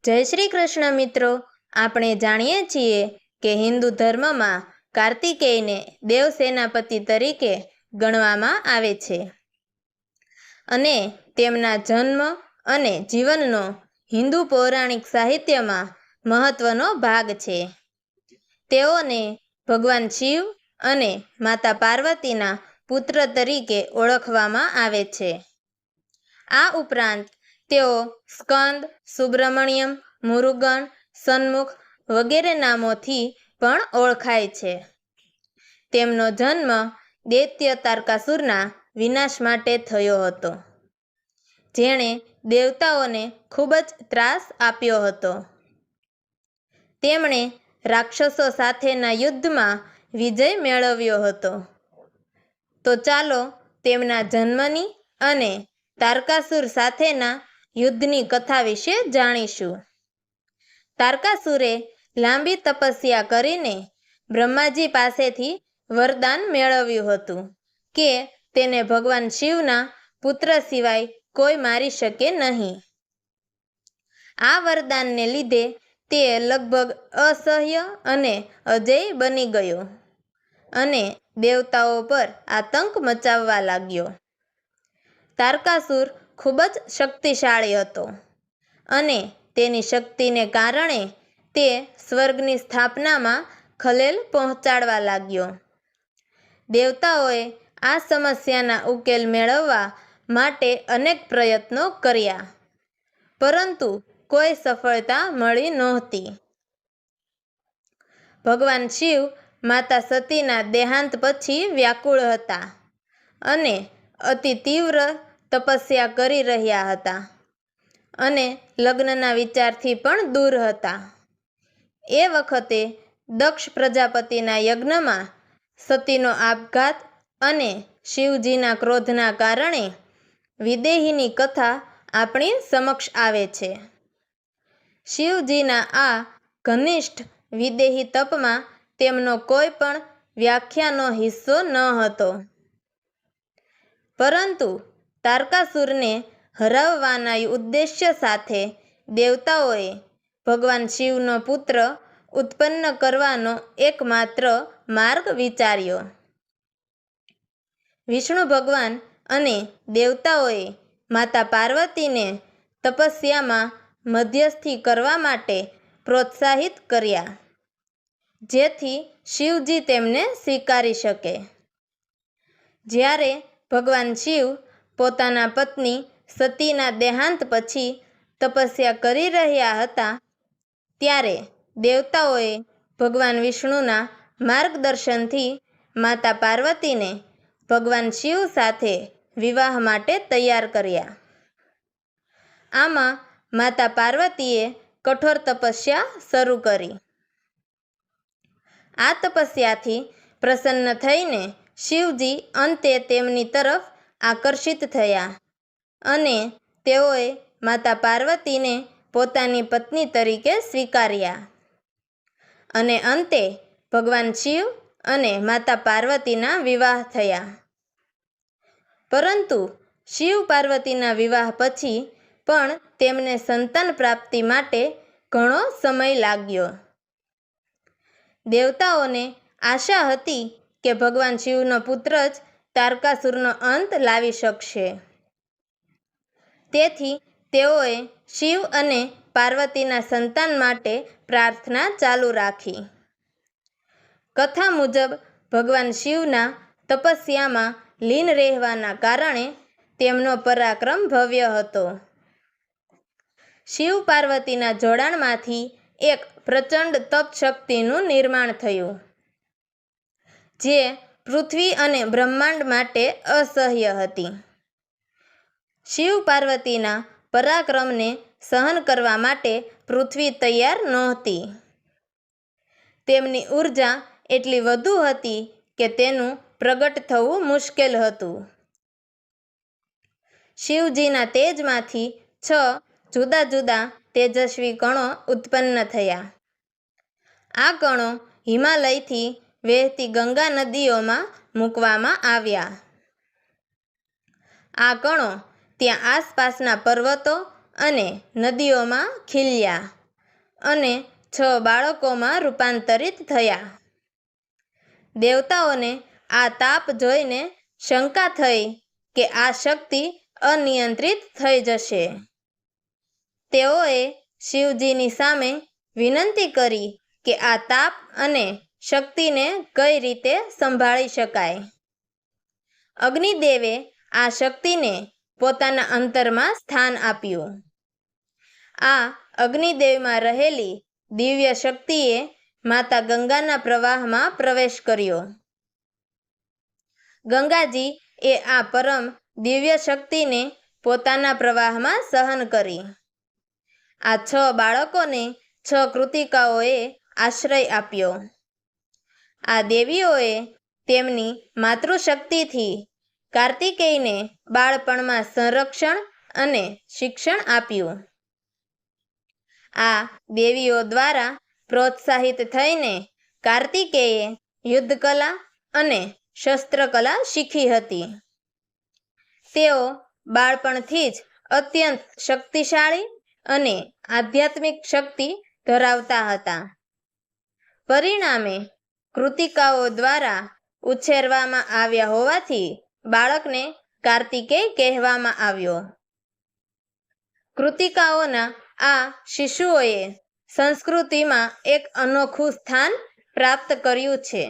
જય શ્રી કૃષ્ણ મિત્રો, આપણે જાણીએ છીએ કે હિન્દુ ધર્મમાં કાર્તિકેયને દેવ સેનાપતિ તરીકે ગણવામાં આવે છે અને તેમના જન્મ અને જીવનનો હિન્દુ પૌરાણિક સાહિત્યમાં મહત્વનો ભાગ છે. તેઓને ભગવાન શિવ અને માતા પાર્વતીના પુત્ર તરીકે ઓળખવામાં આવે છે. આ ઉપરાંત તેઓ સ્કંદ, સુબ્રમણ્યમ, મુરુગન, સન્મુખ વગેરે નામોથી પણ ઓળખાય છે. તેમનો જન્મ દૈત્ય તારકાસુરના વિનાશ માટે થયો હતો, જેણે દેવતાઓને ખૂબ જ ત્રાસ આપ્યો હતો. તેમણે રાક્ષસો સાથેના યુદ્ધમાં વિજય મેળવ્યો હતો. તો ચાલો તેમના જન્મની અને તારકાસુર સાથેના યુદ્ધની કથા વિશે જાણીશું. તારકાસુરે લાંબી તપસ્યા કરીને બ્રહ્માજી પાસેથી વરદાન મેળવ્યું હતું કે તેને ભગવાન શિવના પુત્ર સિવાય કોઈ મારી શકે નહીં. આ વરદાનને લીધે તે લગભગ અસહ્ય અને અજેય બની ગયો અને દેવતાઓ પર આતંક મચાવવા લાગ્યો. તારકાસુર ખૂબ જ શક્તિશાળી હતો અને તેની શક્તિને કારણે તે સ્વર્ગની સ્થાપનામાં ખલેલ પહોંચાડવા લાગ્યો. દેવતાઓએ આ સમસ્યાના ઉકેલ મેળવવા માટે અનેક પ્રયત્નો કર્યા, પરંતુ કોઈ સફળતા મળી નહોતી. ભગવાન શિવ માતા સતીના દેહાંત પછી વ્યાકુળ હતા અને અતિ તીવ્ર તપસ્યા કરી રહ્યા હતા અને લગ્નના વિચારથી પણ દૂર હતા. એ વખતે દક્ષ પ્રજાપતિના યજ્ઞમાં સતીનો આપઘાત અને શિવજીના ક્રોધના કારણે વિદેહીની કથા આપણી સમક્ષ આવે છે. શિવજીના આ ઘનિષ્ઠ વિદેહી તપમાં તેમનો કોઈ પણ વ્યાખ્યાનો હિસ્સો ન હતો, પરંતુ તારકાસુરને હરાવવાના ઉદ્દેશ્ય સાથે દેવતાઓએ ભગવાન શિવનો પુત્ર ઉત્પન્ન કરવાનો એકમાત્ર માર્ગ વિચાર્યો. વિષ્ણુ ભગવાન અને દેવતાઓએ માતા પાર્વતીને તપસ્યામાં મધ્યસ્થી કરવા માટે પ્રોત્સાહિત કર્યા, જેથી શિવજી તેમને સ્વીકારી શકે. જ્યારે ભગવાન શિવ પોતાના પત્ની સતીના દેહાંત પછી તપસ્યા કરી રહ્યા હતા, ત્યારે દેવતાઓએ ભગવાન વિષ્ણુના માર્ગદર્શનથી માતા પાર્વતીને ભગવાન શિવ સાથે વિવાહ માટે તૈયાર કર્યા. આમાં માતા પાર્વતીએ કઠોર તપસ્યા શરૂ કરી. આ તપસ્યાથી પ્રસન્ન થઈને શિવજી અંતે તેમની તરફ આકર્ષિત થયા અને તેઓએ માતા પાર્વતીને પોતાની પત્ની તરીકે સ્વીકાર્યા અને અંતે ભગવાન શિવ અને માતા પાર્વતીના વિવાહ થયા. પરંતુ શિવ પાર્વતીના વિવાહ પછી પણ તેમને સંતાન પ્રાપ્તિ માટે ઘણો સમય લાગ્યો. દેવતાઓને આશા હતી કે ભગવાન શિવનો પુત્ર જ તારકાસુરનો અંત લાવી શકશે. તેથી તેઓએ શિવ અને પાર્વતીના સંતાન માટે પ્રાર્થના ચાલુ રાખી. કથા મુજબ ભગવાન શિવના તપસ્યામાં લીન રહેવાના કારણે તેમનો પરાક્રમ ભવ્ય હતો. શિવ પાર્વતીના જોડાણમાંથી એક પ્રચંડ તપ શક્તિનું નિર્માણ થયું, જે પૃથ્વી અને બ્રહ્માંડ માટે અસહ્ય હતી. શિવ પાર્વતીના પરાક્રમને સહન કરવા માટે પૃથ્વી તૈયાર નહોતી. તેમની ઊર્જા એટલી વધુ હતી કે તેનું પ્રગટ થવું મુશ્કેલ હતું. શિવજીના તેજમાંથી 6 જુદા જુદા તેજસ્વી કણો ઉત્પન્ન થયા. આ કણો હિમાલયથી વહેતી ગંગા નદીઓમાં મૂકવામાં આવ્યા. આ કણો ત્યાં આસપાસના પર્વતો અને નદીઓમાં ખીલ્યા. અને 6 બાળકોમાં રૂપાંતરિત થયા. દેવતાઓને આ તાપ જોઈને શંકા થઈ કે આ શક્તિ અનિયંત્રિત થઈ જશે. તેઓએ શિવજીની સામે વિનંતી કરી કે આ તાપ અને શક્તિને કઈ રીતે સંભાળી શકાય. અગ્નિદેવે આ શક્તિને પોતાના અંતરમાં સ્થાન આપ્યું. આ અગ્નિદેવમાં રહેલી દિવ્ય શક્તિએ માતા ગંગાના પ્રવાહમાં પ્રવેશ કર્યો. ગંગાજી એ આ પરમ દિવ્ય શક્તિને પોતાના પ્રવાહમાં સહન કરી. આ 6 બાળકોને 6 કૃતિકાઓએ આશ્રય આપ્યો. આ દેવીઓએ તેમની માતૃશક્તિથી કાર્તિકેયને બાળપણમાં સંરક્ષણ અને શિક્ષણ આપ્યું. આ દેવીઓ દ્વારા પ્રોત્સાહિત થઈને કાર્તિકેયે યુદ્ધકલા અને શસ્ત્રકલા શીખી હતી. તેઓ બાળપણથી જ અત્યંત શક્તિશાળી અને આધ્યાત્મિક શક્તિ ધરાવતા હતા. પરિણામે કૃતિકાઓ દ્વારા ઉછેરવામાં આવ્યા હોવાથી બાળકને કાર્તિકેય કહેવામાં આવ્યો. કૃતિકાઓના આ શિશુઓએ સંસ્કૃતિમાં એક અનોખું સ્થાન પ્રાપ્ત કર્યું છે.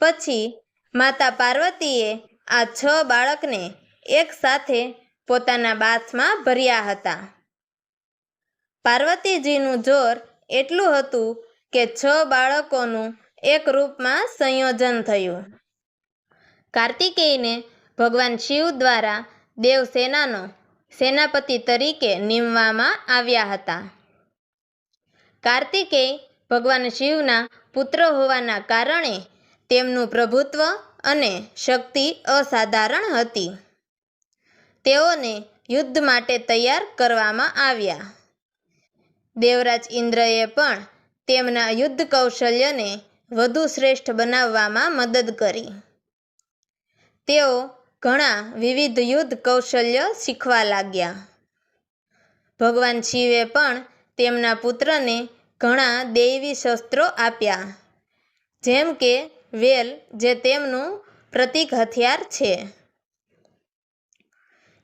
પછી માતા પાર્વતીએ આ 6 બાળકને એક સાથે પોતાના બાથમાં ભર્યા હતા. પાર્વતીજીનું જોર એટલું હતું કે 6 બાળકોનું એક રૂપમાં સંયોજન થયું. કાર્તિકેયને ભગવાન શિવ દ્વારા દેવસેનાનો સેનાપતિ તરીકે નીમવામાં આવ્યા હતા. કાર્તિકેય ભગવાન શિવના પુત્ર હોવાના કારણે તેમનું પ્રભુત્વ અને શક્તિ અસાધારણ હતી. તેઓને યુદ્ધ માટે તૈયાર કરવામાં આવ્યા. દેવરાજ ઇન્દ્રએ પણ તેમના યુદ્ધ કૌશલ્યને વધુ શ્રેષ્ઠ બનાવવામાં મદદ કરી. તેઓ ઘણા વિવિધ યુદ્ધ કૌશલ્ય શીખવા લાગ્યા. ભગવાન શિવે પણ તેમના પુત્રને ઘણા દૈવી શસ્ત્રો આપ્યા, જેમ કે વેલ, જે તેમનું પ્રતીક હથિયાર છે.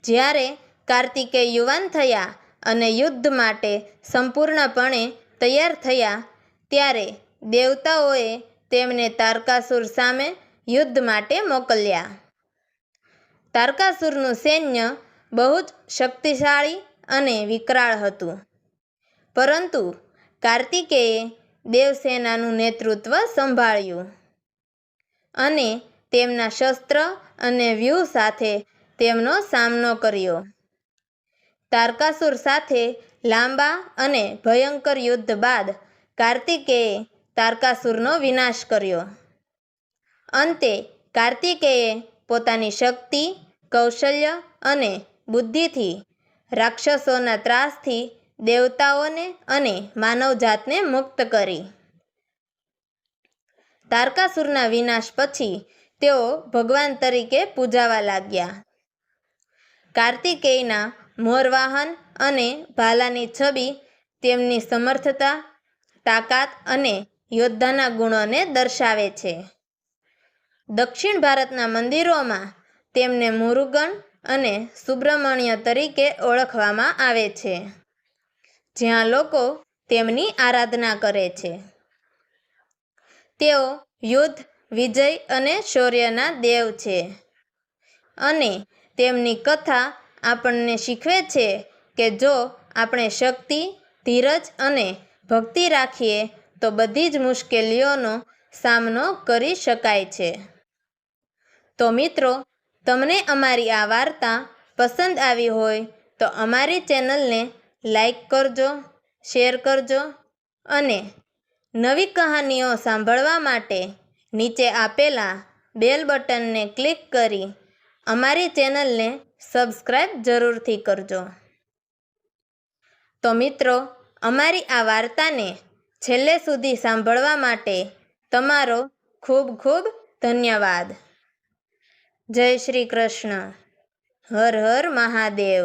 જ્યારે કાર્તિકેય યુવાન થયા અને યુદ્ધ માટે સંપૂર્ણપણે તૈયાર થયા, ત્યારે દેવતાઓએ તેમને તારકાસુર સામે યુદ્ધ માટે મોકલ્યા. તારકાસુરનું સૈન્ય બહુ જ શક્તિશાળી અને વિકરાળ હતું, પરંતુ કાર્તિકેયે દેવસેનાનું નેતૃત્વ સંભાળ્યું અને તેમના શસ્ત્ર અને વ્યૂહ સાથે તેમનો સામનો કર્યો. તારકાસુર સાથે લાંબા અને ભયંકર યુદ્ધ બાદ કાર્તિકેયે તારકાસુરનો વિનાશ કર્યો. અંતે કાર્તિકેયે પોતાની શક્તિ, કૌશલ્ય અને બુદ્ધિથી રાક્ષસોના ત્રાસથી દેવતાઓને અને માનવજાતને મુક્ત કરી. તારકાસુરના વિનાશ પછી તેઓ ભગવાન તરીકે પૂજાવા લાગ્યા. કાર્તિકેયના મોરવાહન અને ભાલાની છબી તેમની સમર્થતા, તાકાત અને યોદ્ધાના ગુણોને દર્શાવે છે. દક્ષિણ ભારતના મંદિરોમાં તેમને મુરુગન અને સુબ્રમણ્ય તરીકે ઓળખવામાં આવે છે, જ્યાં લોકો તેમની આરાધના કરે છે. તેઓ યુદ્ધ, વિજય અને શૌર્યના દેવ છે અને તેમની કથા આપણને શીખવે છે કે જો આપણે શક્તિ, ધીરજ અને ભક્તિ રાખીએ તો બધી જ મુશ્કેલીઓનો સામનો કરી શકાય છે. તો મિત્રો, તમને અમારી આ વાર્તા પસંદ આવી હોય તો અમારી ચેનલને લાઈક કરજો, શેર કરજો અને નવી કહાનીઓ સાંભળવા માટે નીચે આપેલા બેલ બટનને ક્લિક કરી અમારી ચેનલને સબસ્ક્રાઈબ જરૂરથી કરજો. તો મિત્રો, અમારી આ વાર્તાને છેલ્લે સુધી સાંભળવા માટે તમારો ખૂબ ખૂબ ધન્યવાદ. જય શ્રી કૃષ્ણ. હર હર મહાદેવ.